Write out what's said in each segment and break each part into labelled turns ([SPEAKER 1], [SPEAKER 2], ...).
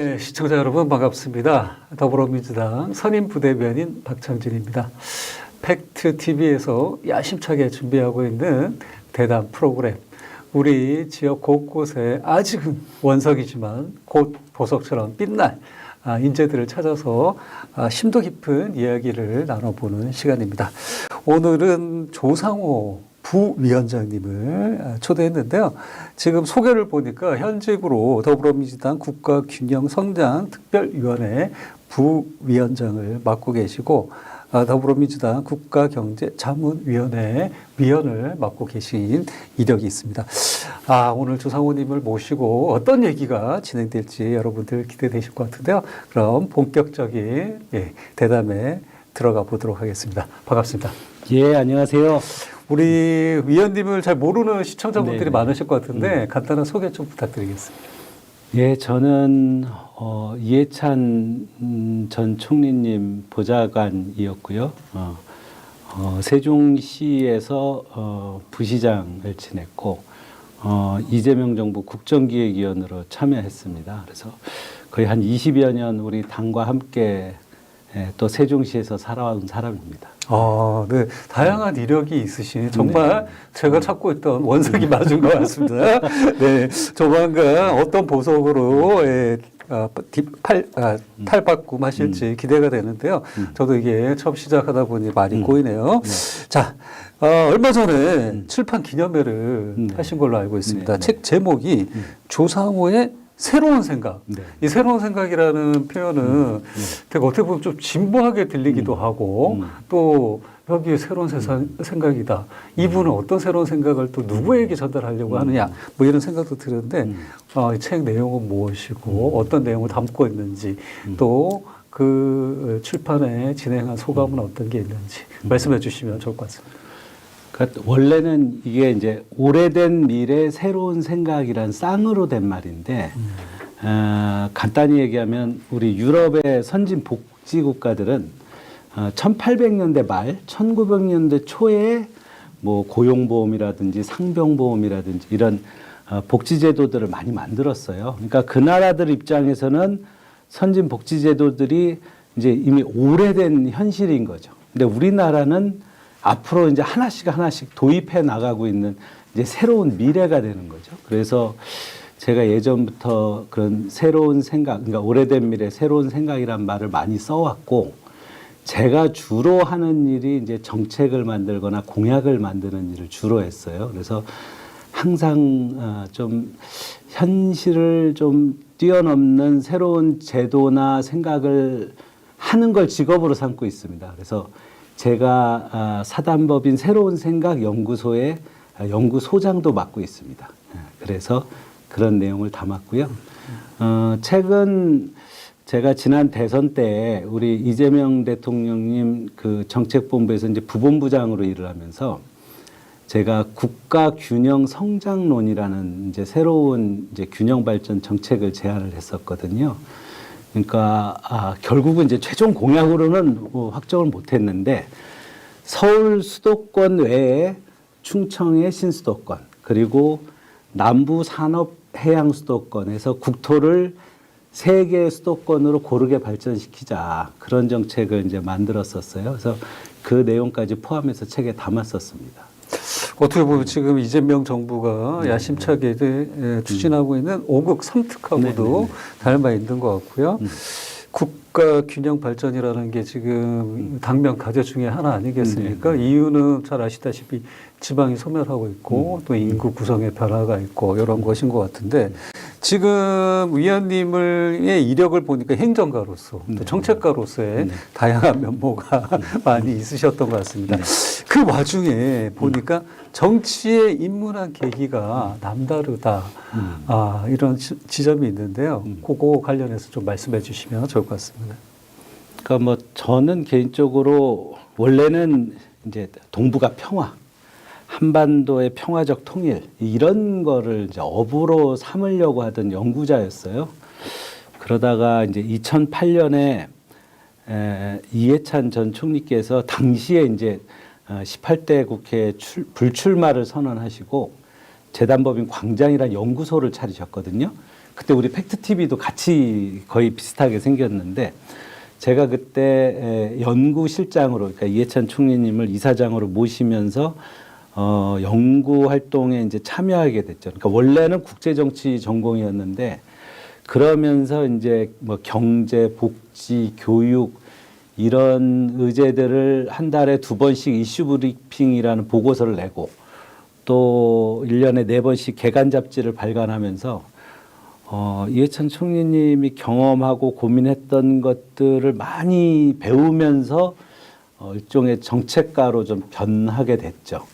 [SPEAKER 1] 네, 시청자 여러분 반갑습니다. 더불어민주당 선임부대변인 박창진입니다. 팩트TV에서 야심차게 준비하고 있는 대담 프로그램. 우리 지역 곳곳에 아직은 원석이지만 곧 보석처럼 빛날 인재들을 찾아서 심도 깊은 이야기를 나눠보는 시간입니다. 오늘은 조상호 부위원장님을 초대했는데요. 지금 소개를 보니까 현직으로 더불어민주당 국가균형성장특별위원회 부위원장을 맡고 계시고 더불어민주당 국가경제자문위원회 위원을 맡고 계신 이력이 있습니다. 오늘 조상호님을 모시고 어떤 얘기가 진행될지 여러분들 기대되실 것 같은데요. 그럼 본격적인 대담에 들어가 보도록 하겠습니다. 반갑습니다.
[SPEAKER 2] 예, 안녕하세요.
[SPEAKER 1] 우리 위원님을 잘 모르는 시청자분들이 많으실 것 같은데 간단한 소개 좀 부탁드리겠습니다.
[SPEAKER 2] 예, 저는 이해찬 전 총리님 보좌관이었고요. 세종시에서 부시장을 지냈고 이재명 정부 국정기획위원으로 참여했습니다. 그래서 거의 한 20여 년 우리 당과 함께 또 세종시에서 살아온 사람입니다.
[SPEAKER 1] 네. 다양한 이력이 있으신 정말 제가 찾고 있던 원석이 맞은 것 같습니다. 네. 조만간 어떤 보석으로 탈바꿈하실지 기대가 되는데요. 저도 이게 처음 시작하다 보니 많이 꼬이네요. 자, 얼마 전에 출판 기념회를 하신 걸로 알고 있습니다. 책 제목이 조상호의 새로운 생각. 이 새로운 생각이라는 표현은 되게 어떻게 보면 좀 진보하게 들리기도 하고 또 여기에 새로운 생각이다. 이분은 어떤 새로운 생각을 또 누구에게 전달하려고 하느냐. 뭐 이런 생각도 드는데 이 책 내용은 무엇이고 어떤 내용을 담고 있는지 또 그 출판에 진행한 소감은 어떤 게 있는지 말씀해 주시면 좋을 것 같습니다.
[SPEAKER 2] 그러니까 원래는 이게 이제 오래된 미래 새로운 생각이란 쌍으로 된 말인데 간단히 얘기하면 우리 유럽의 선진 복지 국가들은 1800년대 말 1900년대 초에 뭐 고용보험이라든지 상병보험이라든지 이런 복지 제도들을 많이 만들었어요. 그러니까 그 나라들 입장에서는 선진 복지 제도들이 이제 이미 오래된 현실인 거죠. 근데 우리나라는 앞으로 이제 하나씩 도입해 나가고 있는 이제 새로운 미래가 되는 거죠. 그래서 제가 예전부터 그런 새로운 생각, 그러니까 오래된 미래, 새로운 생각이란 말을 많이 써왔고, 제가 주로 하는 일이 이제 정책을 만들거나 공약을 만드는 일을 주로 했어요. 그래서 항상 좀 현실을 좀 뛰어넘는 새로운 제도나 생각을 하는 걸 직업으로 삼고 있습니다. 그래서 제가 사단법인 새로운 생각 연구소의 연구소장도 맡고 있습니다. 그래서 그런 내용을 담았고요. 책은 제가 지난 대선 때 우리 이재명 대통령님 그 정책본부에서 이제 부본부장으로 일을 하면서 제가 국가균형성장론이라는 이제 새로운 이제 균형발전 정책을 제안을 했었거든요. 그러니까 결국은 이제 최종 공약으로는 확정을 못했는데 서울 수도권 외에 충청의 신수도권 그리고 남부 산업 해양 수도권에서 국토를 세 개의 수도권으로 고르게 발전시키자 그런 정책을 이제 만들었었어요. 그래서 그 내용까지 포함해서 책에 담았었습니다.
[SPEAKER 1] 어떻게 보면 지금 이재명 정부가 야심차게 추진하고 있는 5국 3특하고도 닮아 있는 것 같고요. 국가 균형 발전이라는 게 지금 당면 과제 중에 하나 아니겠습니까? 이유는 잘 아시다시피 지방이 소멸하고 있고 또 인구 구성의 변화가 있고 이런 것인 것 같은데 지금 위원님의 이력을 보니까 행정가로서 또 정책가로서의 다양한 면모가 많이 있으셨던 것 같습니다. 그 와중에 보니까 정치에 입문한 계기가 남다르다. 이런 지점이 있는데요. 그거 관련해서 좀 말씀해 주시면 좋을 것 같습니다.
[SPEAKER 2] 그러니까 뭐 저는 개인적으로 원래는 이제 동북아 평화, 한반도의 평화적 통일 이런 거를 이제 업으로 삼으려고 하던 연구자였어요. 그러다가 이제 2008년에 이해찬 전 총리께서 당시에 이제 18대 국회 불출마를 선언하시고 재단법인 광장이라는 연구소를 차리셨거든요. 그때 우리 팩트 TV도 같이 거의 비슷하게 생겼는데 제가 그때 연구실장으로 그러니까 이해찬 총리님을 이사장으로 모시면서 연구 활동에 이제 참여하게 됐죠. 그러니까 원래는 국제정치 전공이었는데 그러면서 이제 뭐 경제, 복지, 교육 이런 의제들을 한 달에 2번씩 이슈 브리핑이라는 보고서를 내고 또 1년에 4번씩 개간 잡지를 발간하면서 이해찬 총리님이 경험하고 고민했던 것들을 많이 배우면서 일종의 정책가로 좀 변하게 됐죠.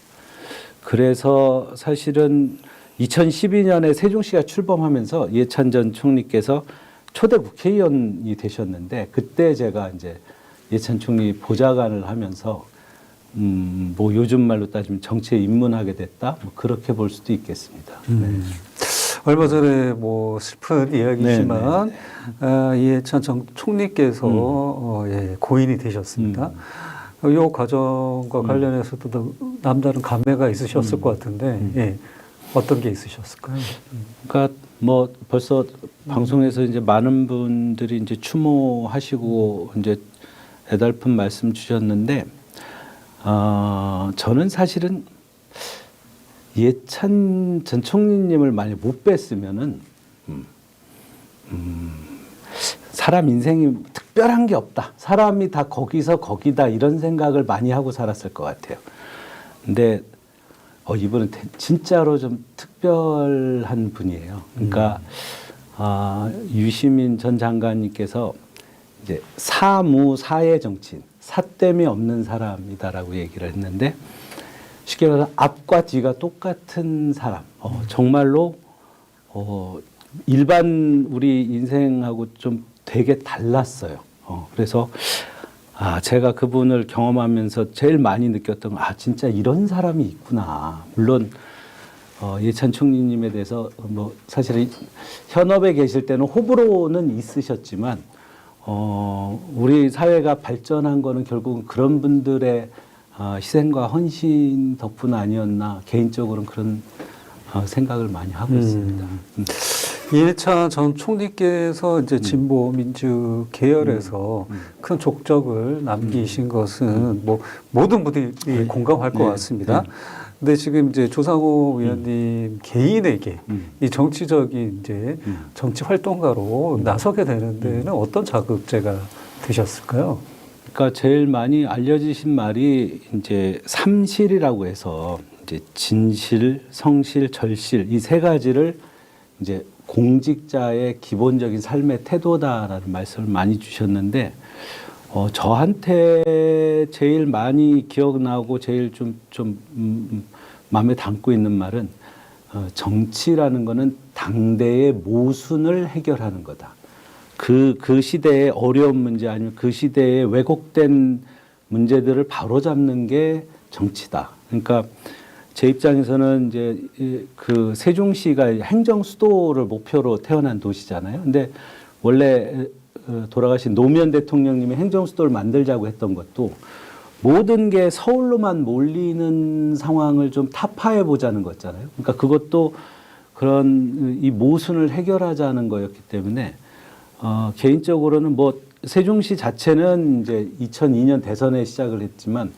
[SPEAKER 2] 그래서 사실은 2012년에 세종시가 출범하면서 이해찬 전 총리께서 초대 국회의원이 되셨는데 그때 제가 이제 이해찬 총리 보좌관을 하면서 뭐 요즘 말로 따지면 정치에 입문하게 됐다 뭐 그렇게 볼 수도 있겠습니다. 네.
[SPEAKER 1] 얼마 전에 뭐 슬픈 이야기지만 이해찬 전 총리께서 예, 고인이 되셨습니다. 이 과정과 관련해서도 남다른 감회가 있으셨을 것 같은데 예, 어떤 게 있으셨을까요?
[SPEAKER 2] 그러니까 뭐 벌써 방송에서 이제 많은 분들이 이제 추모하시고 이제 애달픈 말씀 주셨는데 저는 사실은 이해찬 전 총리님을 만약 못 뵀으면은 사람 인생이 특별한 게 없다. 사람이 다 거기서 거기다 이런 생각을 많이 하고 살았을 것 같아요. 근데 이분은 진짜로 좀 특별한 분이에요. 그러니까 유시민 전 장관님께서 이제 사무사의 정치인, 사땜이 없는 사람이다라고 얘기를 했는데 쉽게 말해서 앞과 뒤가 똑같은 사람. 정말로 일반 우리 인생하고 좀 되게 달랐어요. 그래서 제가 그분을 경험하면서 제일 많이 느꼈던 건 진짜 이런 사람이 있구나. 물론 이해찬 총리님에 대해서 뭐 사실은 현업에 계실 때는 호불호는 있으셨지만 우리 사회가 발전한 거는 결국은 그런 분들의 희생과 헌신 덕분 아니었나 개인적으로는 그런 생각을 많이 하고 있습니다.
[SPEAKER 1] 이해찬 전 총리께서 이제 진보 민주 계열에서 큰 족적을 남기신 것은 뭐 모든 분들이 공감할 것 같습니다. 근데 지금 이제 조상호 의원님 개인에게 이 정치적인 이제 정치 활동가로 나서게 되는 데는 어떤 자극제가 되셨을까요?
[SPEAKER 2] 그러니까 제일 많이 알려지신 말이 이제 삼실이라고 해서 이제 진실, 성실, 절실 이 세 가지를 이제 공직자의 기본적인 삶의 태도다라는 말씀을 많이 주셨는데 저한테 제일 많이 기억나고 제일 좀 마음에 담고 있는 말은 정치라는 거는 당대의 모순을 해결하는 거다. 그 시대의 어려운 문제 아니면 그 시대의 왜곡된 문제들을 바로잡는 게 정치다. 그러니까 제 입장에서는 이제 그 세종시가 행정 수도를 목표로 태어난 도시잖아요. 근데 원래 돌아가신 노무현 대통령님이 행정 수도를 만들자고 했던 것도 모든 게 서울로만 몰리는 상황을 좀 타파해 보자는 거잖아요. 그러니까 그것도 그런 이 모순을 해결하자는 거였기 때문에 개인적으로는 뭐 세종시 자체는 이제 2002년 대선에 시작을 했지만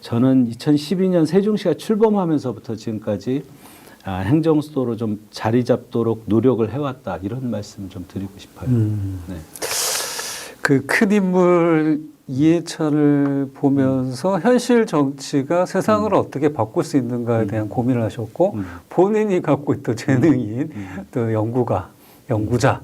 [SPEAKER 2] 저는 2012년 세종시가 출범하면서부터 지금까지 행정수도로 좀 자리 잡도록 노력을 해왔다 이런 말씀 좀 드리고 싶어요. 네.
[SPEAKER 1] 그 큰 인물 이해찬을 보면서 현실 정치가 세상을 어떻게 바꿀 수 있는가에 대한 고민을 하셨고 본인이 갖고 있던 재능인 또 연구자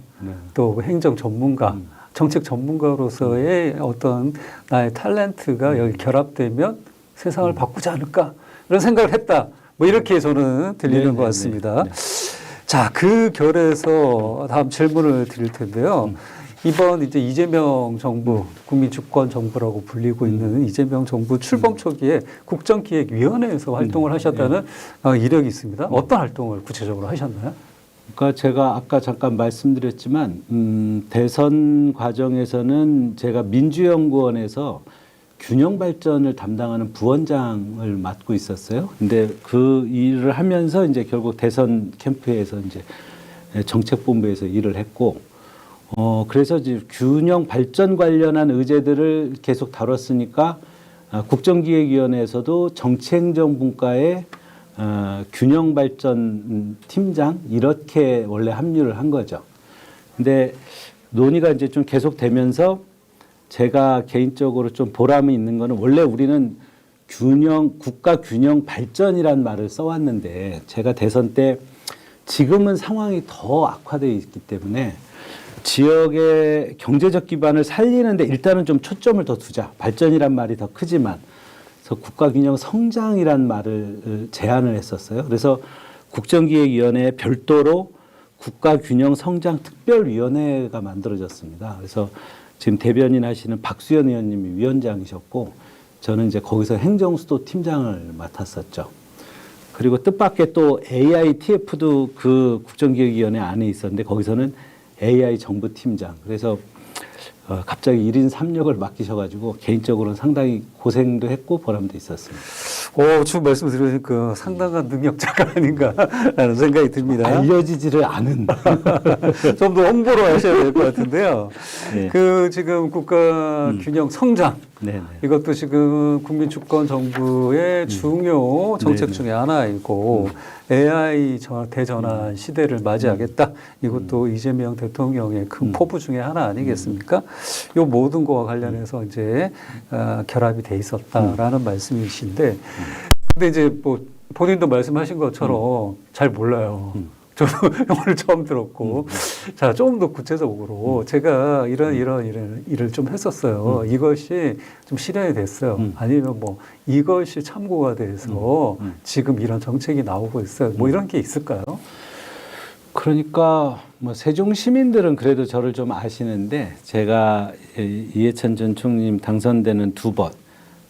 [SPEAKER 1] 또 행정 전문가 정책 전문가로서의 어떤 나의 탤런트가 여기 결합되면 세상을 바꾸지 않을까 이런 생각을 했다. 뭐 이렇게 저는 들리는 것 같습니다. 자, 그 결에서 다음 질문을 드릴 텐데요. 이번 이제 이재명 정부, 국민주권 정부라고 불리고 있는 이재명 정부 출범 초기에 국정기획위원회에서 활동을 하셨다는 이력이 있습니다. 어떤 활동을 구체적으로 하셨나요?
[SPEAKER 2] 그러니까 제가 아까 잠깐 말씀드렸지만 대선 과정에서는 제가 민주연구원에서 균형 발전을 담당하는 부원장을 맡고 있었어요. 근데 그 일을 하면서 이제 결국 대선 캠프에서 이제 정책본부에서 일을 했고, 그래서 이제 균형 발전 관련한 의제들을 계속 다뤘으니까 국정기획위원회에서도 정치행정분과의 균형 발전 팀장 이렇게 원래 합류를 한 거죠. 근데 논의가 이제 좀 계속되면서 제가 개인적으로 좀 보람이 있는 거는 원래 우리는 국가 균형 발전이란 말을 써왔는데 제가 대선 때 지금은 상황이 더 악화되어 있기 때문에 지역의 경제적 기반을 살리는데 일단은 좀 초점을 더 두자. 발전이란 말이 더 크지만 그래서 국가균형 성장이란 말을 제안을 했었어요. 그래서 국정기획위원회에 별도로 국가균형 성장 특별위원회가 만들어졌습니다. 그래서 지금 대변인 하시는 박수현 의원님이 위원장이셨고 저는 이제 거기서 행정수도 팀장을 맡았었죠. 그리고 뜻밖의 또 AITF도 그 국정기획위원회 안에 있었는데 거기서는 AI 정부팀장. 그래서 갑자기 1인 3역을 맡기셔가지고 개인적으로는 상당히 고생도 했고 보람도 있었습니다.
[SPEAKER 1] 지금 말씀 들으니까 상당한 능력자가 아닌가라는 생각이 듭니다.
[SPEAKER 2] 알려지지를 않은.
[SPEAKER 1] 좀 더 홍보를 하셔야 될 것 같은데요.
[SPEAKER 2] 네.
[SPEAKER 1] 그 지금 국가 균형 성장
[SPEAKER 2] 네네.
[SPEAKER 1] 이것도 지금 국민주권 정부의 중요 정책
[SPEAKER 2] 네네.
[SPEAKER 1] 중에 하나이고 AI 대전환 시대를 맞이하겠다. 이것도 이재명 대통령의 큰 포부 중에 하나 아니겠습니까? 이 모든 거와 관련해서 이제 결합이 돼 있었다라는 말씀이신데, 근데 이제 뭐 본인도 말씀하신 것처럼 잘 몰라요. 저도 오늘 처음 들었고, 자, 조금 더 구체적으로 제가 이런 일을 좀 했었어요. 이것이 좀 실현이 됐어요. 아니면 뭐 이것이 참고가 돼서 지금 이런 정책이 나오고 있어요. 뭐 이런 게 있을까요?
[SPEAKER 2] 그러니까 뭐 세종 시민들은 그래도 저를 좀 아시는데 제가 이해찬 전 총리님 당선되는 2번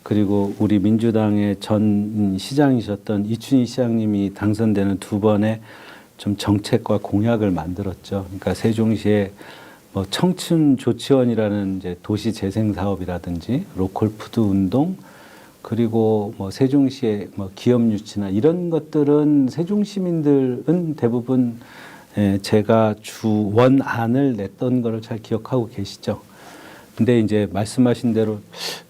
[SPEAKER 2] 그리고 우리 민주당의 전 시장이셨던 이춘희 시장님이 당선되는 2번에 좀 정책과 공약을 만들었죠. 그러니까 세종시에 뭐 청춘 조치원이라는 이제 도시 재생 사업이라든지 로컬 푸드 운동 그리고 뭐 세종시의 뭐 기업 유치나 이런 것들은 세종 시민들은 대부분 제가 주 원안을 냈던 거를 잘 기억하고 계시죠. 근데 이제 말씀하신 대로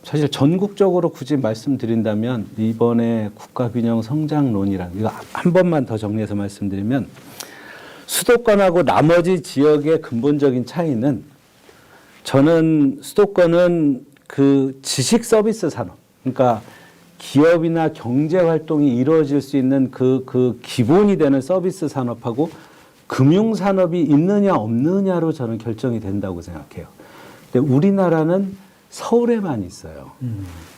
[SPEAKER 2] 사실 전국적으로 굳이 말씀드린다면 이번에 국가균형 성장론이라는 이거 한 번만 더 정리해서 말씀드리면 수도권하고 나머지 지역의 근본적인 차이는 저는 수도권은 그 지식 서비스 산업 그러니까 기업이나 경제 활동이 이루어질 수 있는 그 기본이 되는 서비스 산업하고 금융 산업이 있느냐 없느냐로 저는 결정이 된다고 생각해요. 근데 우리나라는 서울에만 있어요.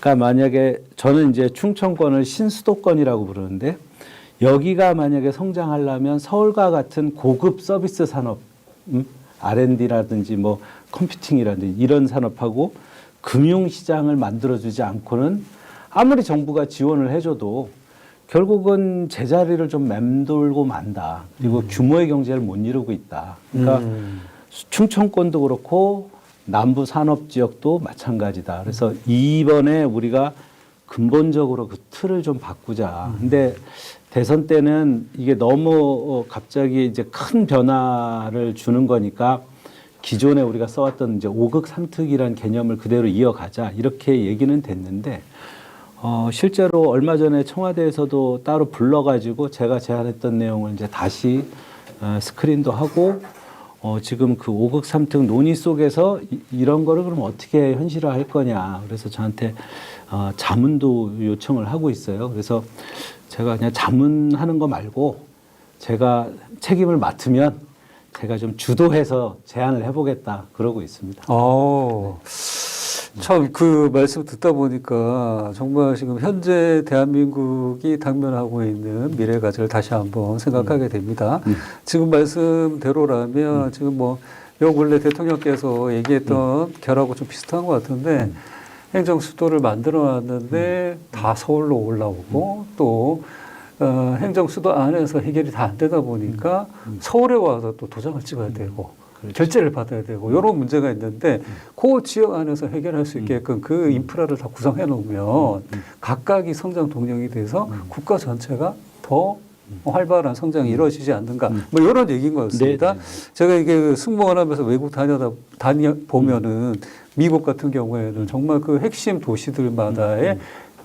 [SPEAKER 2] 그러니까 만약에 저는 이제 충청권을 신수도권이라고 부르는데 여기가 만약에 성장하려면 서울과 같은 고급 서비스 산업, R&D라든지 뭐 컴퓨팅이라든지 이런 산업하고 금융시장을 만들어주지 않고는 아무리 정부가 지원을 해줘도 결국은 제자리를 좀 맴돌고 만다. 그리고 규모의 경제를 못 이루고 있다. 그러니까 충청권도 그렇고 남부 산업 지역도 마찬가지다. 그래서 이번에 우리가 근본적으로 그 틀을 좀 바꾸자. 근데 대선 때는 이게 너무 갑자기 이제 큰 변화를 주는 거니까 기존에 우리가 써왔던 이제 5극 3특이라는 개념을 그대로 이어가자. 이렇게 얘기는 됐는데, 실제로 얼마 전에 청와대에서도 따로 불러가지고 제가 제안했던 내용을 이제 다시 스크린도 하고 지금 그 5극 3특 논의 속에서 이런 거를 그럼 어떻게 현실화할 거냐. 그래서 저한테 자문도 요청을 하고 있어요. 그래서 제가 그냥 자문하는 거 말고 제가 책임을 맡으면 제가 좀 주도해서 제안을 해보겠다 그러고 있습니다.
[SPEAKER 1] 참 그 말씀 듣다 보니까 정말 지금 현재 대한민국이 당면하고 있는 미래 가치를 다시 한번 생각하게 됩니다. 지금 말씀대로라면 지금 뭐 요 근래 대통령께서 얘기했던 결하고 좀 비슷한 것 같은데 행정 수도를 만들어 놨는데 다 서울로 올라오고 또 행정 수도 안에서 해결이 다 안 되다 보니까 서울에 와서 또 도장을 찍어야 되고 결제를 받아야 되고 이런 문제가 있는데 그 지역 안에서 해결할 수 있게끔 그 인프라를 다 구성해 놓으면 각각이 성장 동력이 돼서 국가 전체가 더 활발한 성장이 이루어지지 않는가 뭐 이런 얘기인 거였습니다.
[SPEAKER 2] 네.
[SPEAKER 1] 제가 이게 승무원 하면서 외국 다녀보면은 미국 같은 경우에는 정말 그 핵심 도시들마다의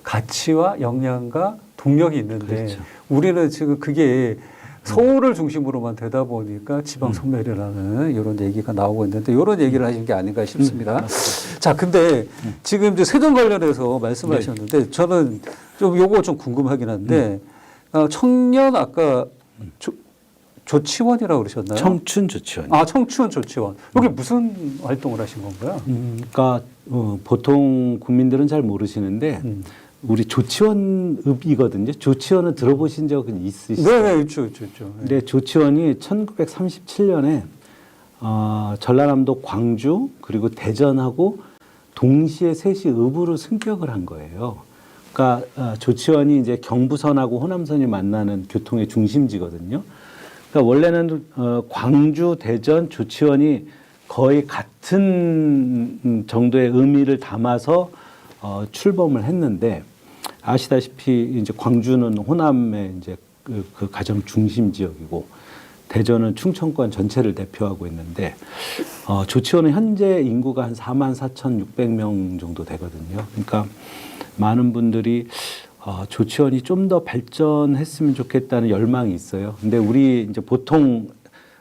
[SPEAKER 1] 가치와 역량과 동력이 있는데
[SPEAKER 2] 그렇죠.
[SPEAKER 1] 우리는 지금 그게 서울을 중심으로만 되다 보니까 지방 소멸이라는 이런 얘기가 나오고 있는데 이런 얘기를 하신 게 아닌가 싶습니다. 자, 근데 지금 이제 세종 관련해서 말씀하셨는데 저는 좀 요거 좀 궁금하긴 한데 청년 아까 조치원이라고 그러셨나요?
[SPEAKER 2] 청춘 조치원.
[SPEAKER 1] 아, 청춘 조치원. 여기 무슨 활동을 하신 건가요?
[SPEAKER 2] 그러니까 보통 국민들은 잘 모르시는데 우리 조치원읍이거든요. 조치원은 들어보신 적은 있으시죠?
[SPEAKER 1] 네, 있죠.
[SPEAKER 2] 근데 조치원이 1937년에 전라남도 광주 그리고 대전하고 동시에 셋이 읍으로 승격을 한 거예요. 그러니까 조치원이 이제 경부선하고 호남선이 만나는 교통의 중심지거든요. 그러니까 원래는 광주, 대전, 조치원이 거의 같은 정도의 의미를 담아서 출범을 했는데 아시다시피 이제 광주는 호남의 이제 그 가장 중심 지역이고 대전은 충청권 전체를 대표하고 있는데 조치원은 현재 인구가 한 44,600명 정도 되거든요. 그러니까 많은 분들이 조치원이 좀 더 발전했으면 좋겠다는 열망이 있어요. 근데 우리 이제 보통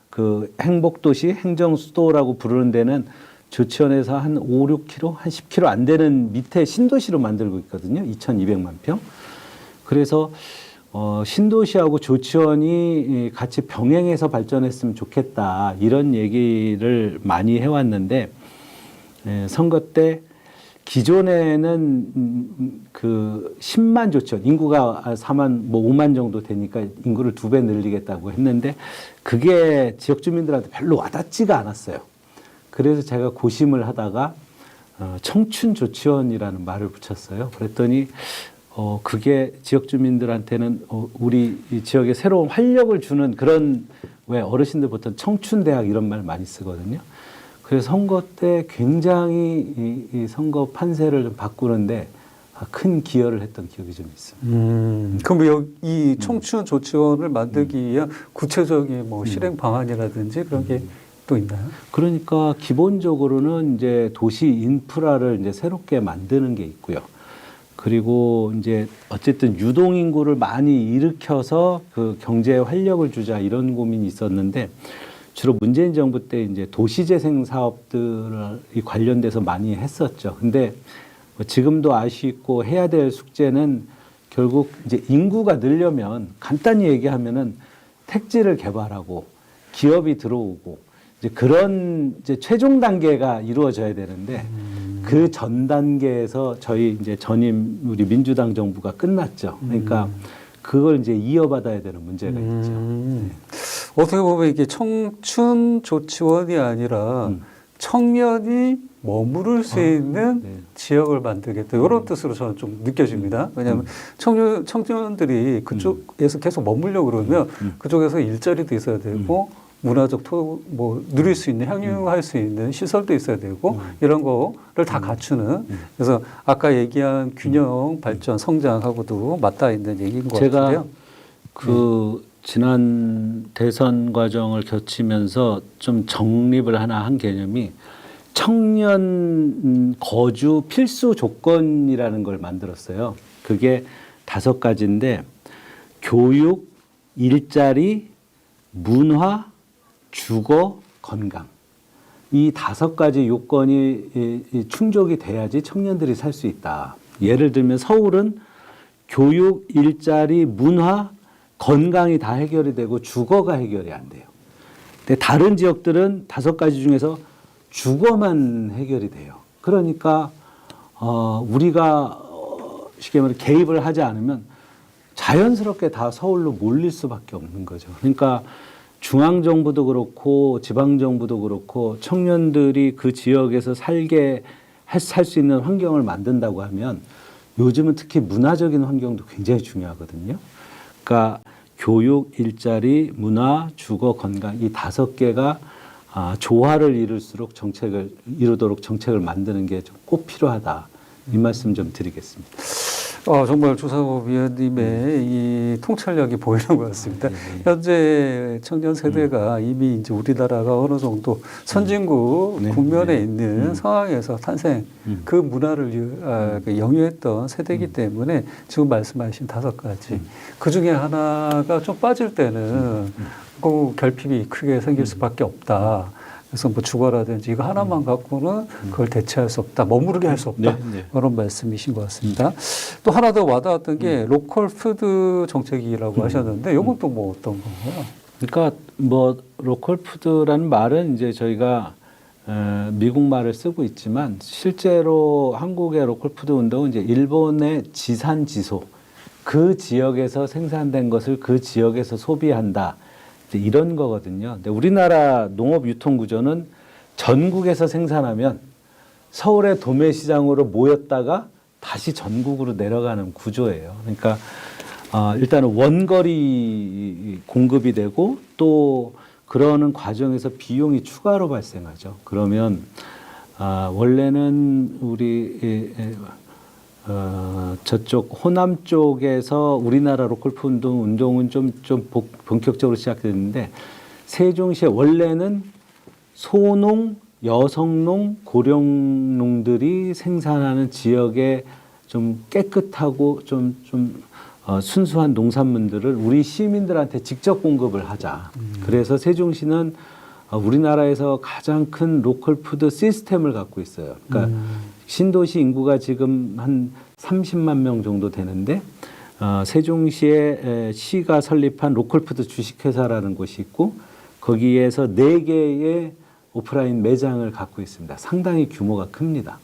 [SPEAKER 2] 그 행복도시, 행정수도라고 부르는 데는 조치원에서 한 5, 6km, 한 10km 안 되는 밑에 신도시로 만들고 있거든요. 2,200만 평. 그래서 신도시하고 조치원이 같이 병행해서 발전했으면 좋겠다. 이런 얘기를 많이 해왔는데 선거 때 기존에는 그 10만 조치원, 인구가 4만, 뭐 5만 정도 되니까 인구를 2배 늘리겠다고 했는데 그게 지역 주민들한테 별로 와닿지가 않았어요. 그래서 제가 고심을 하다가 청춘 조치원이라는 말을 붙였어요. 그랬더니 그게 지역 주민들한테는 우리 이 지역에 새로운 활력을 주는 그런 왜 어르신들 보통 청춘대학 이런 말 많이 쓰거든요. 그래서 선거 때 굉장히 이 선거 판세를 좀 바꾸는데 큰 기여를 했던 기억이 좀 있습니다.
[SPEAKER 1] 그럼 이 청춘 조치원을 만들기 위한 구체적인 뭐 실행 방안이라든지 그런 게 또 있나요?
[SPEAKER 2] 그러니까 기본적으로는 이제 도시 인프라를 이제 새롭게 만드는 게 있고요. 그리고 이제 어쨌든 유동 인구를 많이 일으켜서 그 경제에 활력을 주자 이런 고민이 있었는데 주로 문재인 정부 때 이제 도시재생 사업들이 관련돼서 많이 했었죠. 근데 지금도 아쉽고 해야 될 숙제는 결국 이제 인구가 늘려면 간단히 얘기하면은 택지를 개발하고 기업이 들어오고 이제 그런 이제 최종 단계가 이루어져야 되는데 그 전 단계에서 저희 이제 전임 우리 민주당 정부가 끝났죠. 그러니까 그걸 이제 이어받아야 되는 문제가 있죠. 네.
[SPEAKER 1] 어떻게 보면 이게 청춘 조치원이 아니라 청년이 머무를 수 있는 지역을 만들겠다. 이런 뜻으로 저는 좀 느껴집니다. 왜냐하면 청년들이 그쪽에서 계속 머물려고 그러면 그쪽에서 일자리도 있어야 되고 문화적 뭐 누릴 수 있는 향유할 수 있는 시설도 있어야 되고 이런 거를 다 갖추는 그래서 아까 얘기한 균형 발전 성장하고도 맞닿아 있는 얘기인 것 같은데요.
[SPEAKER 2] 그 지난 대선 과정을 거치면서 좀 정립을 하나 한 개념이 청년 거주 필수 조건이라는 걸 만들었어요. 그게 5가지인데 교육, 일자리, 문화, 주거, 건강. 이 5가지 요건이 충족이 돼야지 청년들이 살 수 있다. 예를 들면 서울은 교육, 일자리, 문화, 건강이 다 해결이 되고 주거가 해결이 안 돼요. 근데 다른 지역들은 5가지 중에서 주거만 해결이 돼요. 그러니까 우리가 쉽게 말해 개입을 하지 않으면 자연스럽게 다 서울로 몰릴 수밖에 없는 거죠. 그러니까 중앙정부도 그렇고 지방정부도 그렇고 청년들이 그 지역에서 살 수 있는 환경을 만든다고 하면 요즘은 특히 문화적인 환경도 굉장히 중요하거든요. 그러니까 교육, 일자리, 문화, 주거, 건강 이 5개가 조화를 이루도록 정책을 만드는 게 좀 꼭 필요하다. 이 말씀 좀 드리겠습니다.
[SPEAKER 1] 정말 조상호 위원님의 이 통찰력이 보이는 것 같습니다. 현재 청년 세대가 이미 이제 우리나라가 어느 정도 선진국 국면에 있는 상황에서 탄생 그 문화를 영유했던 세대이기 때문에 지금 말씀하신 5가지 그 중에 하나가 좀 빠질 때는 그 결핍이 크게 생길 수밖에 없다. 그래서 뭐 주거라든지 이거 하나만 갖고는 그걸 대체할 수 없다. 머무르게 할 수 없다. 그런 말씀이신 것 같습니다. 또 하나 더 와닿았던 게 로컬 푸드 정책이라고 하셨는데 이건 또 뭐 어떤 건가요?
[SPEAKER 2] 그러니까 뭐 로컬 푸드라는 말은 이제 저희가 미국 말을 쓰고 있지만 실제로 한국의 로컬 푸드 운동은 이제 일본의 지산지소 그 지역에서 생산된 것을 그 지역에서 소비한다. 이런 거거든요. 근데 우리나라 농업 유통 구조는 전국에서 생산하면 서울의 도매 시장으로 모였다가 다시 전국으로 내려가는 구조예요. 그러니까 일단은 원거리 공급이 되고 또 그러는 과정에서 비용이 추가로 발생하죠. 그러면 원래는 우리 저쪽 호남 쪽에서 우리나라 로컬푸드 운동은 좀 본격적으로 시작됐는데 세종시에 원래는 소농, 여성농, 고령농들이 생산하는 지역에 좀 깨끗하고 좀 순수한 농산물들을 우리 시민들한테 직접 공급을 하자. 그래서 세종시는 우리나라에서 가장 큰 로컬푸드 시스템을 갖고 있어요. 그러니까 신도시 인구가 지금 한 30만 명 정도 되는데 세종시에 시가 설립한 로컬푸드 주식회사라는 곳이 있고 거기에서 4개의 오프라인 매장을 갖고 있습니다. 상당히 규모가 큽니다.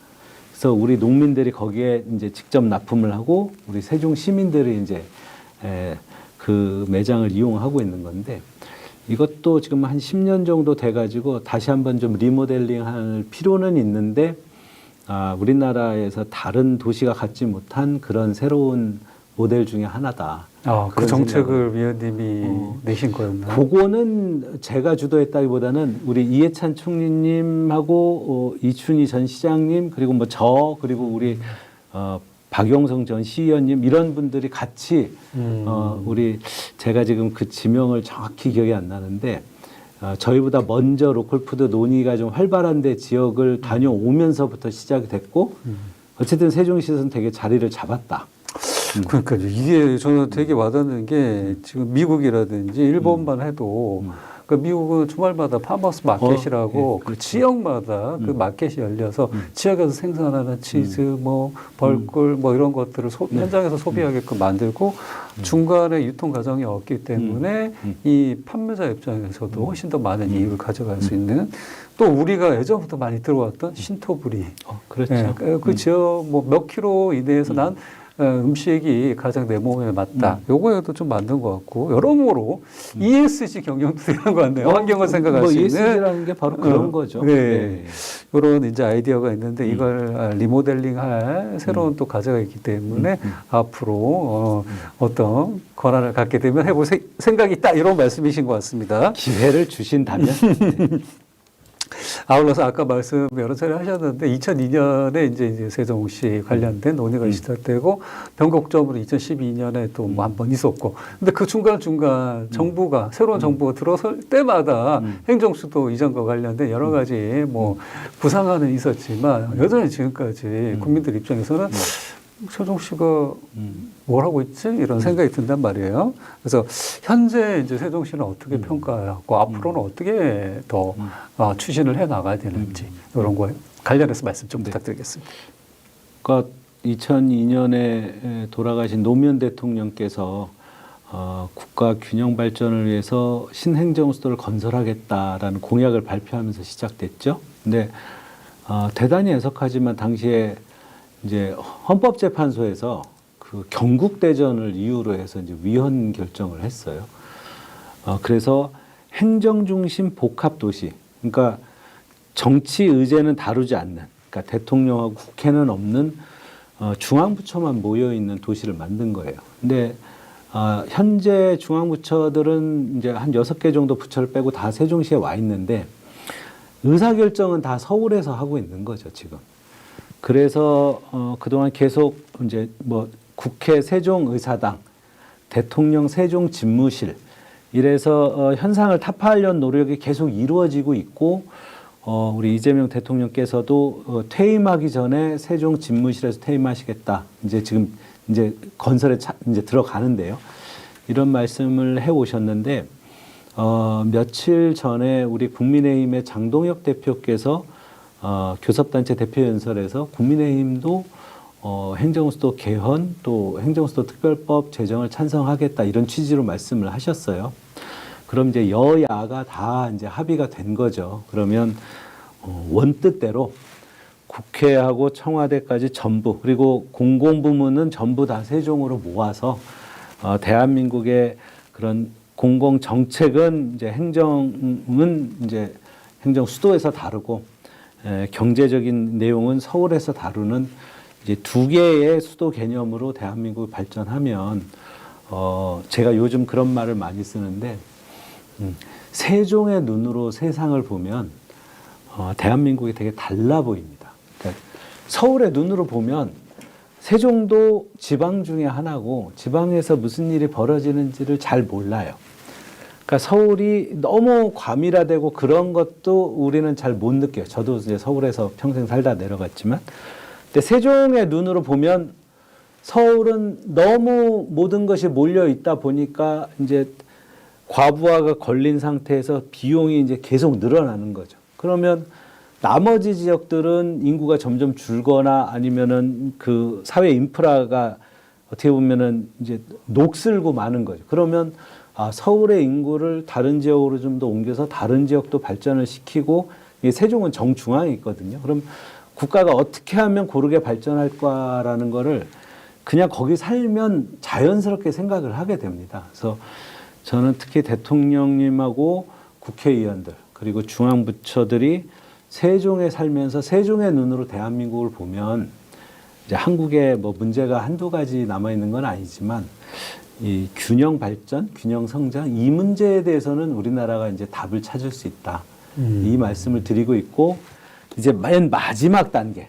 [SPEAKER 2] 그래서 우리 농민들이 거기에 이제 직접 납품을 하고 우리 세종 시민들이 이제 그 매장을 이용하고 있는 건데 이것도 지금 한 10년 정도 돼가지고 다시 한번 좀 리모델링할 필요는 있는데 우리나라에서 다른 도시가 갖지 못한 그런 새로운 모델 중에 하나다.
[SPEAKER 1] 그 정책을 위원님이 내신 거였나요?
[SPEAKER 2] 그거는 제가 주도했다기보다는 우리 이해찬 총리님하고 이춘희 전 시장님 그리고 뭐 그리고 우리 박용성 전 시의원님 이런 분들이 같이 제가 지금 그 지명을 정확히 기억이 안 나는데 저희보다 먼저 로컬푸드 논의가 좀 활발한 데 지역을 다녀오면서부터 시작이 됐고 어쨌든 세종시에서는 되게 자리를 잡았다.
[SPEAKER 1] 그러니까 이게 저는 되게 와닿는 게 지금 미국이라든지 일본만 해도 그 미국은 주말마다 파머스 마켓이라고 그 지역마다 그 마켓이 열려서 지역에서 생산하는 치즈, 뭐 벌꿀, 뭐 이런 것들을 현장에서 소비하게끔 만들고 중간에 유통 과정이 없기 때문에 이 판매자 입장에서도 훨씬 더 많은 이익을 가져갈 수 있는 또 우리가 예전부터 많이 들어왔던 신토부리.
[SPEAKER 2] 그렇죠.
[SPEAKER 1] 네, 그 지역 뭐 몇 킬로 이내에서 난 음식이 가장 내 몸에 맞다. 요거에도 좀 맞는 것 같고 여러모로 ESG 경영도 되는 것 같네요. 환경을 생각할 수 있는.
[SPEAKER 2] ESG라는 게 바로 그런 거죠.
[SPEAKER 1] 네. 이런 이제 아이디어가 있는데 이걸 리모델링할 새로운 또 과제가 있기 때문에 앞으로 어떤 권한을 갖게 되면 해볼 생각이 있다 이런 말씀이신 것 같습니다.
[SPEAKER 2] 기회를 주신다면.
[SPEAKER 1] 아울러서 아까 말씀 여러 차례 하셨는데 2002년에 이제 세종시 관련된 논의가 시작되고 변곡점으로 2012년에 또 뭐 한 번 있었고 근데 그 중간중간 정부가 새로운 정부가 들어설 때마다 행정수도 이전과 관련된 여러 가지 뭐 구상안은 있었지만 여전히 지금까지 국민들 입장에서는 세종시가 뭘 하고 있지? 이런 생각이 든단 말이에요. 그래서 현재 이제 세종시는 어떻게 평가하고 앞으로는 어떻게 더 추진을 해 나가야 되는지 이런 거에 관련해서 말씀 좀 부탁드리겠습니다.
[SPEAKER 2] 그러니까 2002년에 돌아가신 노무현 대통령께서 국가 균형 발전을 위해서 신행정수도를 건설하겠다라는 공약을 발표하면서 시작됐죠. 근데 대단히 애석하지만 당시에 이제 헌법재판소에서 그 경국대전을 이유로 해서 이제 위헌 결정을 했어요. 그래서 행정중심 복합도시, 그러니까 정치 의제는 다루지 않는, 그러니까 대통령하고 국회는 없는 중앙부처만 모여 있는 도시를 만든 거예요. 근데 현재 중앙부처들은 이제 한 6개 정도 부처를 빼고 다 세종시에 와 있는데 의사결정은 다 서울에서 하고 있는 거죠, 지금. 그래서 그동안 계속 이제 뭐 국회 세종의사당, 대통령 세종집무실 이래서 현상을 타파하려는 노력이 계속 이루어지고 있고 우리 이재명 대통령께서도 퇴임하기 전에 세종집무실에서 퇴임하시겠다. 이제 지금 이제 건설에 이제 들어가는데요. 이런 말씀을 해 오셨는데 며칠 전에 우리 국민의힘의 장동혁 대표께서 교섭단체 대표연설에서 국민의힘도 행정수도 개헌 또 행정수도 특별법 제정을 찬성하겠다 이런 취지로 말씀을 하셨어요. 그럼 이제 여야가 다 이제 합의가 된 거죠. 그러면 원뜻대로 국회하고 청와대까지 전부 그리고 공공부문은 전부 다 세종으로 모아서 대한민국의 그런 공공 정책은 이제 행정은 이제 행정 수도에서 다루고 경제적인 내용은 서울에서 다루는 이제 두 개의 수도 개념으로 대한민국이 발전하면 제가 요즘 그런 말을 많이 쓰는데 세종의 눈으로 세상을 보면 대한민국이 되게 달라 보입니다. 그러니까 서울의 눈으로 보면 세종도 지방 중에 하나고 지방에서 무슨 일이 벌어지는지를 잘 몰라요. 그러니까 서울이 너무 과밀화되고 그런 것도 우리는 잘 못 느껴요. 저도 이제 서울에서 평생 살다 내려갔지만, 근데 세종의 눈으로 보면 서울은 너무 모든 것이 몰려 있다 보니까 이제 과부하가 걸린 상태에서 비용이 이제 계속 늘어나는 거죠. 그러면 나머지 지역들은 인구가 점점 줄거나 아니면은 그 사회 인프라가 어떻게 보면은 이제 녹슬고 마는 거죠. 그러면 서울의 인구를 다른 지역으로 좀 더 옮겨서 다른 지역도 발전을 시키고 세종은 정중앙에 있거든요. 그럼 국가가 어떻게 하면 고르게 발전할까라는 거를 그냥 거기 살면 자연스럽게 생각을 하게 됩니다. 그래서 저는 특히 대통령님하고 국회의원들 그리고 중앙부처들이 세종에 살면서 세종의 눈으로 대한민국을 보면 이제 한국에 뭐 문제가 한두 가지 남아 있는 건 아니지만 이 균형 발전, 균형 성장 이 문제에 대해서는 우리나라가 이제 답을 찾을 수 있다. 이 말씀을 드리고 있고 이제 맨 마지막 단계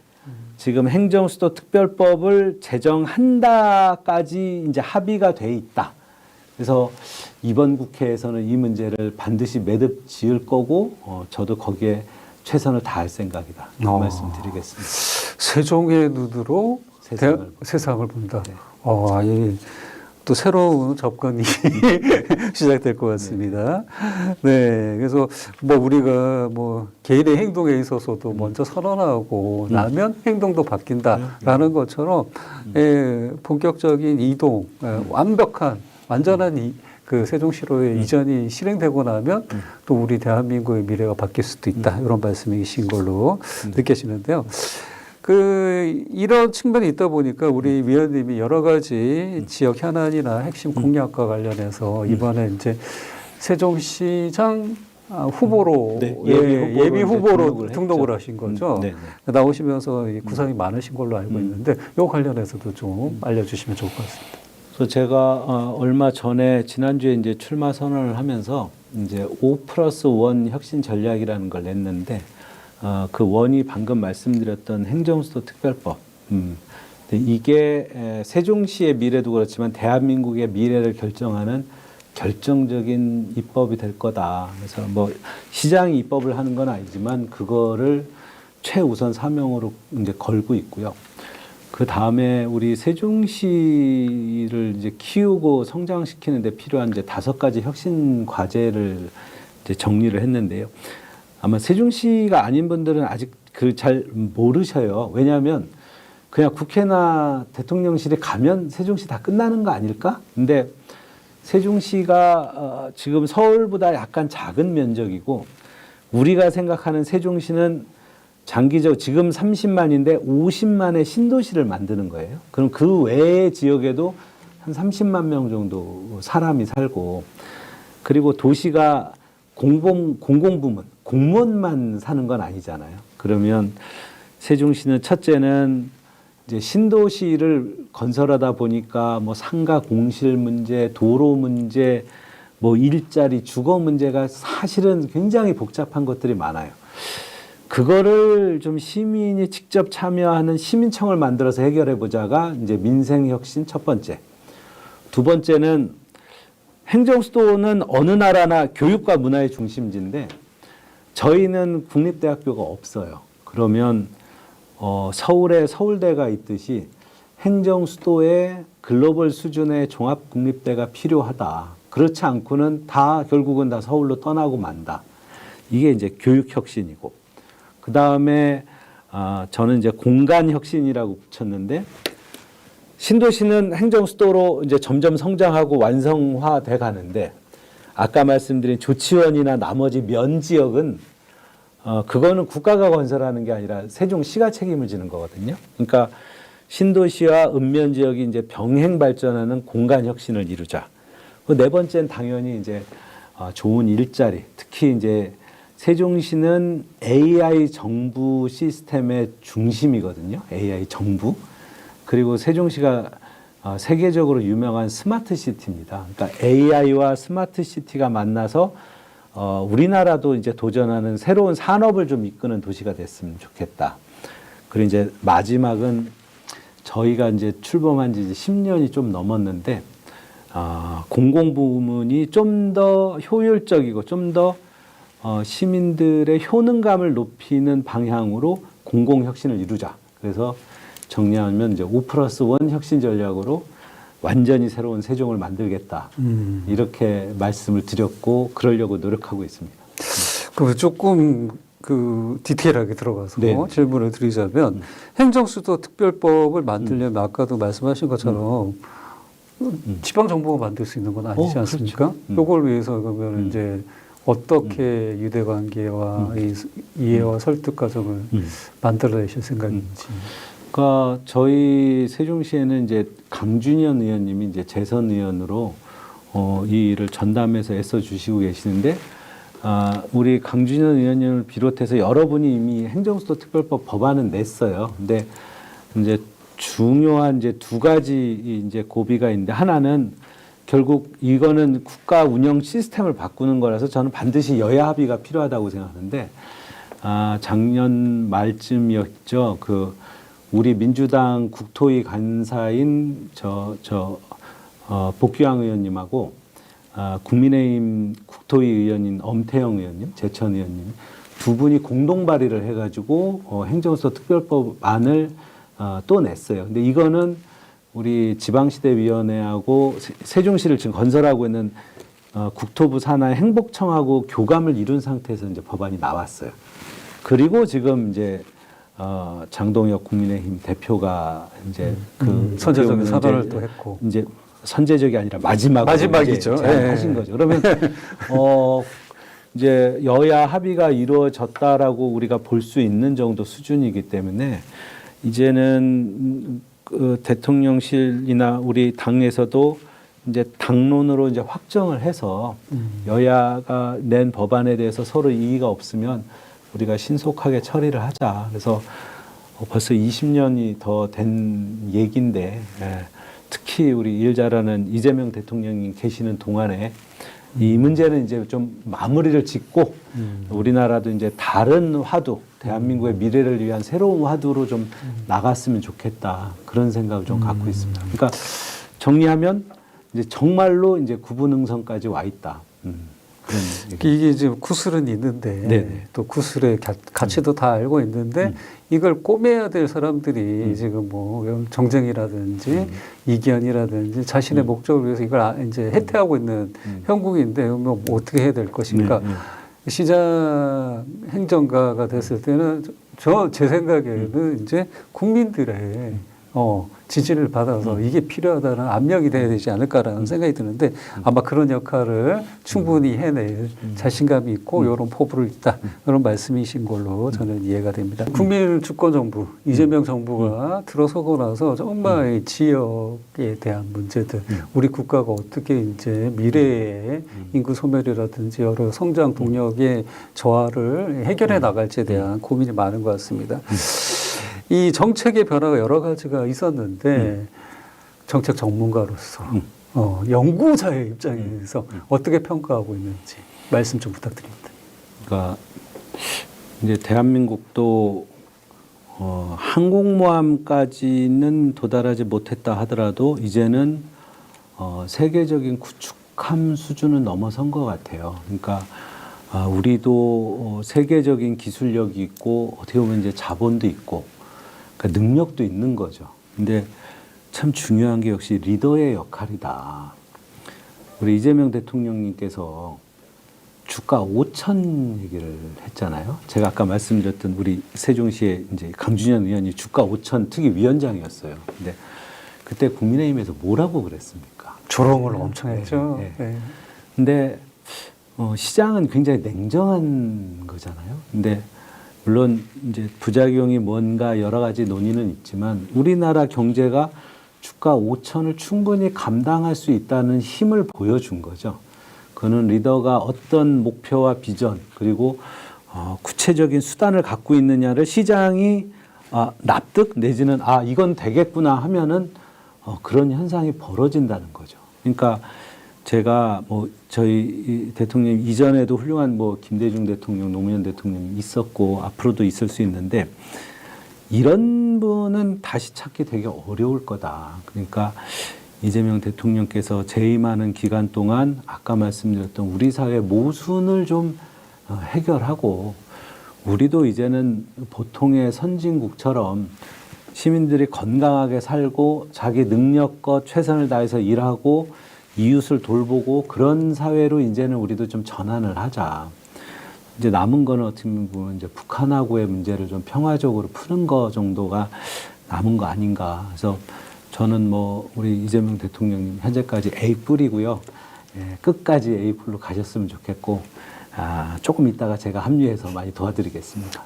[SPEAKER 2] 지금 행정수도 특별법을 제정한다까지 이제 합의가 돼 있다. 그래서 이번 국회에서는 이 문제를 반드시 매듭 지을 거고 저도 거기에 최선을 다할 생각이다. 이 말씀드리겠습니다.
[SPEAKER 1] 세종의 눈으로 세상을 본다.
[SPEAKER 2] 네.
[SPEAKER 1] 예. 또 새로운 접근이 시작될 것 같습니다. 네. 그래서 뭐 우리가 뭐 개인의 행동에 있어서도 먼저 선언하고 나면 행동도 바뀐다라는 것처럼 본격적인 이동, 완벽한, 완전한 그 세종시로의 이전이 실행되고 나면 또 우리 대한민국의 미래가 바뀔 수도 있다. 이런 말씀이신 걸로 느껴지는데요. 이런 측면이 있다 보니까 우리 위원님이 여러 가지 지역 현안이나 핵심 공약과 관련해서 이번에 이제 세종시장 후보로 예비 후보로 등록을 하신 거죠. 나오시면서 구상이 많으신 걸로 알고 있는데 이 관련해서도 좀 알려주시면 좋을 것 같습니다.
[SPEAKER 2] 그래서 제가 얼마 전에 지난주에 이제 출마 선언을 하면서 이제 5+1 혁신 전략이라는 걸 냈는데 그 원이 방금 말씀드렸던 행정수도 특별법. 이게 세종시의 미래도 그렇지만 대한민국의 미래를 결정하는 결정적인 입법이 될 거다. 그래서 뭐 시장이 입법을 하는 건 아니지만 그거를 최우선 사명으로 이제 걸고 있고요. 그 다음에 우리 세종시를 이제 키우고 성장시키는 데 필요한 이제 5가지 혁신 과제를 이제 정리를 했는데요. 아마 세종시가 아닌 분들은 아직 잘 모르셔요. 왜냐하면 그냥 국회나 대통령실에 가면 세종시 다 끝나는 거 아닐까? 근데 세종시가 지금 서울보다 약간 작은 면적이고 우리가 생각하는 세종시는 장기적 지금 30만인데 50만의 신도시를 만드는 거예요. 그럼 그 외의 지역에도 한 30만 명 정도 사람이 살고 그리고 도시가 공공부문, 공무원만 사는 건 아니잖아요. 그러면 세종시는 첫째는 이제 신도시를 건설하다 보니까 뭐 상가 공실 문제, 도로 문제, 뭐 일자리, 주거 문제가 사실은 굉장히 복잡한 것들이 많아요. 그거를 좀 시민이 직접 참여하는 시민청을 만들어서 해결해 보자가 이제 민생혁신 첫 번째. 두 번째는 행정수도는 어느 나라나 교육과 문화의 중심지인데 저희는 국립대학교가 없어요. 그러면 서울에 서울대가 있듯이 행정수도에 글로벌 수준의 종합국립대가 필요하다. 그렇지 않고는 다 결국은 다 서울로 떠나고 만다. 이게 이제 교육혁신이고 그 다음에 저는 이제 공간혁신이라고 붙였는데 신도시는 행정수도로 이제 점점 성장하고 완성화돼 가는데 아까 말씀드린 조치원이나 나머지 면 지역은 그거는 국가가 건설하는 게 아니라 세종시가 책임을 지는 거거든요. 그러니까 신도시와 읍면 지역이 이제 병행 발전하는 공간 혁신을 이루자. 네 번째는 당연히 이제 좋은 일자리, 특히 이제 세종시는 AI 정부 시스템의 중심이거든요. AI 정부. 그리고 세종시가 세계적으로 유명한 스마트 시티입니다. 그러니까 AI와 스마트 시티가 만나서 우리나라도 이제 도전하는 새로운 산업을 좀 이끄는 도시가 됐으면 좋겠다. 그리고 이제 마지막은 저희가 이제 출범한 지 이제 10년이 좀 넘었는데 공공부문이 좀 더 효율적이고 좀 더 시민들의 효능감을 높이는 방향으로 공공혁신을 이루자. 그래서 정리하면 이제 5+1 혁신 전략으로 완전히 새로운 세종을 만들겠다. 이렇게 말씀을 드렸고 그러려고 노력하고 있습니다.
[SPEAKER 1] 그럼 조금 디테일하게 들어가서
[SPEAKER 2] 네.
[SPEAKER 1] 질문을 드리자면 행정수도 특별법을 만들려면 아까도 말씀하신 것처럼 지방정부가 만들 수 있는 건 아니지 않습니까?
[SPEAKER 2] 그렇죠.
[SPEAKER 1] 이걸 위해서 그러면 이제 어떻게 유대관계와 이 이해와 설득 과정을 만들어내실 생각인지.
[SPEAKER 2] 그러니까 저희 세종시에는 이제 강준현 의원님이 이제 재선 의원으로 이 일을 전담해서 애써 주시고 계시는데 우리 강준현 의원님을 비롯해서 여러분이 이미 행정수도 특별법 법안은 냈어요. 근데 이제 중요한 이제 두 가지 이제 고비가 있는데 하나는 결국 이거는 국가 운영 시스템을 바꾸는 거라서 저는 반드시 여야 합의가 필요하다고 생각하는데 작년 말쯤이었죠. 우리 민주당 국토위 간사인 복귀왕 의원님하고 국민의힘 국토위 의원인 엄태영 의원님, 재천 의원님 두 분이 공동 발의를 해가지고 행정수도 특별법안을 또 냈어요. 근데 이거는 우리 지방시대위원회하고 세종시를 지금 건설하고 있는 국토부 산하의 행복청하고 교감을 이룬 상태에서 이제 법안이 나왔어요. 그리고 지금 이제 장동혁 국민의힘 대표가 이제
[SPEAKER 1] 선제적인 사과를 또 했고
[SPEAKER 2] 이제 선제적이 아니라 마지막이죠. 하신 거죠. 그러면 이제 여야 합의가 이루어졌다라고 우리가 볼 수 있는 정도 수준이기 때문에 이제는 대통령실이나 우리 당에서도 이제 당론으로 이제 확정을 해서 여야가 낸 법안에 대해서 서로 이의가 없으면 우리가 신속하게 처리를 하자. 그래서 벌써 20년이 더 된 얘기인데 특히 우리 일 잘하는 이재명 대통령이 계시는 동안에 이 문제는 이제 좀 마무리를 짓고 우리나라도 이제 다른 화두, 대한민국의 미래를 위한 새로운 화두로 좀 나갔으면 좋겠다. 그런 생각을 좀 갖고 있습니다. 그러니까 정리하면 이제 정말로 이제 구분응선까지 와 있다. 그런
[SPEAKER 1] 이게 지금 구슬은 있는데
[SPEAKER 2] 네네.
[SPEAKER 1] 또 구슬의 가치도 다 알고 있는데 이걸 꼬매야 될 사람들이 지금 뭐 정쟁이라든지 이견이라든지 자신의 목적을 위해서 이걸 이제 해태하고 있는 형국인데 뭐 어떻게 해야 될 것인가. 시장 행정가가 됐을 때는 제 생각에는 이제 국민들의 지지를 받아서 이게 필요하다는 압력이 돼야 되지 않을까라는 생각이 드는데 아마 그런 역할을 충분히 해낼 자신감이 있고 이런 포부를 있다. 그런 말씀이신 걸로 저는 이해가 됩니다. 국민 주권 정부, 이재명 정부가 들어서고 나서 정말 지역에 대한 문제들, 우리 국가가 어떻게 이제 미래의 인구 소멸이라든지 여러 성장 동력의 저하를 해결해 나갈지에 대한 고민이 많은 것 같습니다. 이 정책의 변화가 여러 가지가 있었는데 정책 전문가로서 연구자의 입장에서 어떻게 평가하고 있는지 말씀 좀 부탁드립니다.
[SPEAKER 2] 그러니까 이제 대한민국도 항공모함까지는 도달하지 못했다 하더라도 이제는 세계적인 구축함 수준은 넘어선 것 같아요. 그러니까 우리도 세계적인 기술력이 있고 어떻게 보면 이제 자본도 있고 그러니까 능력도 있는 거죠. 근데 참 중요한 게 역시 리더의 역할이다. 우리 이재명 대통령님께서 주가 5천 얘기를 했잖아요. 제가 아까 말씀드렸던 우리 세종시의 이제 강준현 의원이 주가 5천 특위 위원장이었어요. 근데 그때 국민의힘에서 뭐라고 그랬습니까?
[SPEAKER 1] 조롱을 엄청 했죠.
[SPEAKER 2] 네.
[SPEAKER 1] 네.
[SPEAKER 2] 근데 시장은 굉장히 냉정한 거잖아요. 근데 물론 이제 부작용이 뭔가 여러 가지 논의는 있지만 우리나라 경제가 주가 5천을 충분히 감당할 수 있다는 힘을 보여준 거죠. 그는 리더가 어떤 목표와 비전 그리고 구체적인 수단을 갖고 있느냐를 시장이 납득 내지는 이건 되겠구나 하면은 그런 현상이 벌어진다는 거죠. 그러니까 제가 뭐 저희 대통령 이전에도 훌륭한 뭐 김대중 대통령, 노무현 대통령이 있었고 앞으로도 있을 수 있는데 이런 분은 다시 찾기 되게 어려울 거다. 그러니까 이재명 대통령께서 재임하는 기간 동안 아까 말씀드렸던 우리 사회 모순을 좀 해결하고 우리도 이제는 보통의 선진국처럼 시민들이 건강하게 살고 자기 능력껏 최선을 다해서 일하고 이웃을 돌보고 그런 사회로 이제는 우리도 좀 전환을 하자. 이제 남은 거는 어떻게 보면 이제 북한하고의 문제를 좀 평화적으로 푸는 거 정도가 남은 거 아닌가. 그래서 저는 뭐 우리 이재명 대통령님 현재까지 A+이고요. 예, 끝까지 A+로 가셨으면 좋겠고 조금 있다가 제가 합류해서 많이 도와드리겠습니다.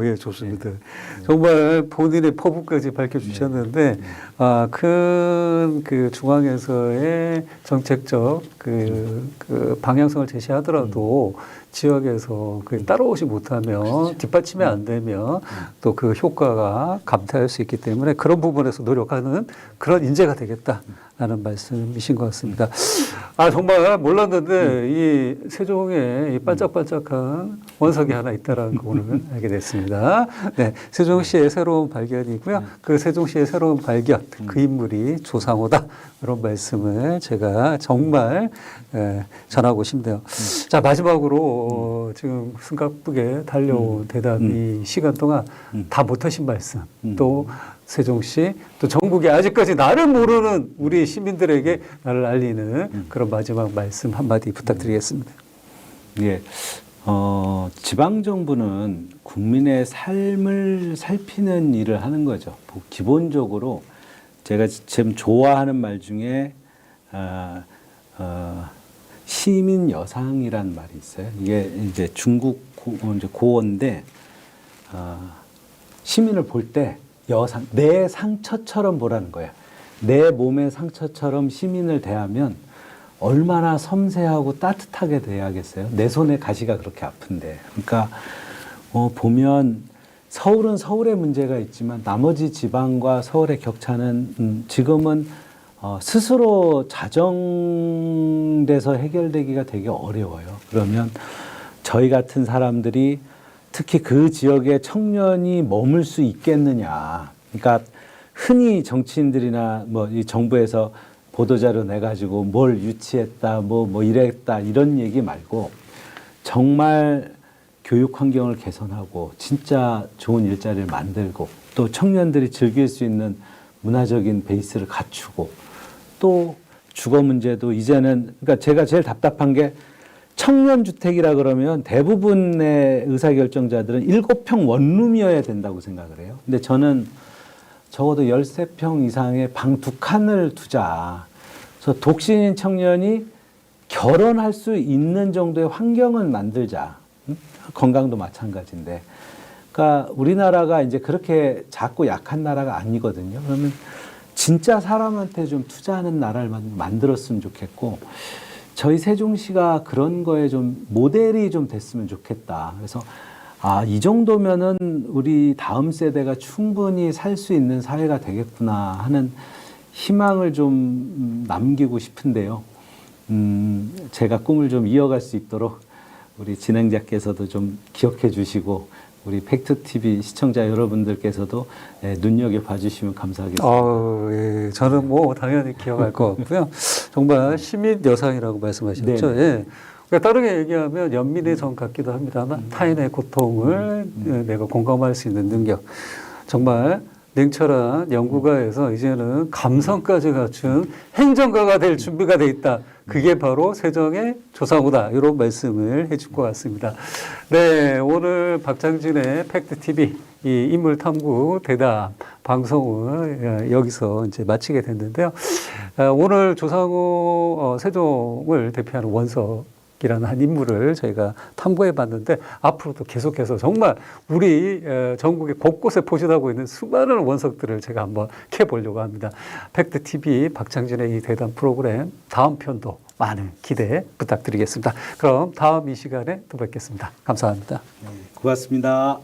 [SPEAKER 1] 예, 좋습니다. 정말 본인의 포부까지 밝혀주셨는데, 큰 그 중앙에서의 정책적 그 방향성을 제시하더라도 지역에서 따라오지 못하면 뒷받침이 안 되면 또 그 효과가 감퇴할 수 있기 때문에 그런 부분에서 노력하는 그런 인재가 되겠다라는 말씀이신 것 같습니다. 정말 몰랐는데 이 세종에 이 반짝반짝한 원석이 하나 있다라는 거 오늘 알게 됐습니다. 네, 세종시의 새로운 발견이고요. 그 세종시의 새로운 발견, 그 인물이 조상호다. 그런 말씀을 제가 정말 전하고 싶네요. 자, 마지막으로 지금 숨가쁘게 달려온 대답이 시간 동안 다 못하신 말씀, 또 세종시, 또 전국에 아직까지 나를 모르는 우리 시민들에게 나를 알리는 그런 마지막 말씀 한마디 부탁드리겠습니다.
[SPEAKER 2] 예. 지방정부는 국민의 삶을 살피는 일을 하는 거죠. 기본적으로 제가 지금 좋아하는 말 중에 시민 여상이란 말이 있어요. 이게 이제 중국 고어인데 시민을 볼 때 여상, 내 상처처럼 보라는 거야. 내 몸의 상처처럼 시민을 대하면 얼마나 섬세하고 따뜻하게 대하겠어요. 내 손에 가시가 그렇게 아픈데. 그러니까 보면 서울은 서울의 문제가 있지만 나머지 지방과 서울의 격차는 지금은 스스로 자정돼서 해결되기가 되게 어려워요. 그러면 저희 같은 사람들이 특히 그 지역의 청년이 머물 수 있겠느냐. 그러니까 흔히 정치인들이나 뭐 이 정부에서 보도자료 내가지고 뭘 유치했다, 뭐 이랬다, 이런 얘기 말고 정말 교육 환경을 개선하고 진짜 좋은 일자리를 만들고 또 청년들이 즐길 수 있는 문화적인 베이스를 갖추고 또 주거 문제도 이제는 그러니까 제가 제일 답답한 게 청년주택이라 그러면 대부분의 의사결정자들은 7평 원룸이어야 된다고 생각을 해요. 근데 저는 적어도 13평 이상의 방 2칸을 두자. 그래서 독신인 청년이 결혼할 수 있는 정도의 환경은 만들자. 건강도 마찬가지인데. 그러니까 우리나라가 이제 그렇게 작고 약한 나라가 아니거든요. 그러면 진짜 사람한테 좀 투자하는 나라를 만들었으면 좋겠고, 저희 세종시가 그런 거에 좀 모델이 좀 됐으면 좋겠다. 그래서 이 정도면은 우리 다음 세대가 충분히 살 수 있는 사회가 되겠구나 하는 희망을 좀 남기고 싶은데요. 제가 꿈을 좀 이어갈 수 있도록 우리 진행자께서도 좀 기억해 주시고 우리 팩트TV 시청자 여러분들께서도 눈여겨 봐주시면 감사하겠습니다.
[SPEAKER 1] 예. 저는 뭐 당연히 기억할 것 같고요. 정말 시민 여상이라고 말씀하셨죠. 예. 그러니까 다르게 얘기하면 연민의 정 같기도 합니다만 타인의 고통을 내가 공감할 수 있는 능력. 정말 냉철한 연구가에서 이제는 감성까지 갖춘 행정가가 될 준비가 돼 있다. 그게 바로 세정의 조상우다. 이런 말씀을 해줄 것 같습니다. 네, 오늘 박장진의 팩트TV 이 인물탐구 대담 방송을 여기서 이제 마치게 됐는데요. 오늘 조상우 세종을 대표하는 원석이라는 한 인물을 저희가 탐구해 봤는데 앞으로도 계속해서 정말 우리 전국의 곳곳에 포진하고 있는 수많은 원석들을 제가 한번 캐보려고 합니다. 팩트TV 박창진의 이 대담 프로그램 다음 편도 많은 기대 부탁드리겠습니다. 그럼 다음 이 시간에 또 뵙겠습니다. 감사합니다.
[SPEAKER 2] 고맙습니다.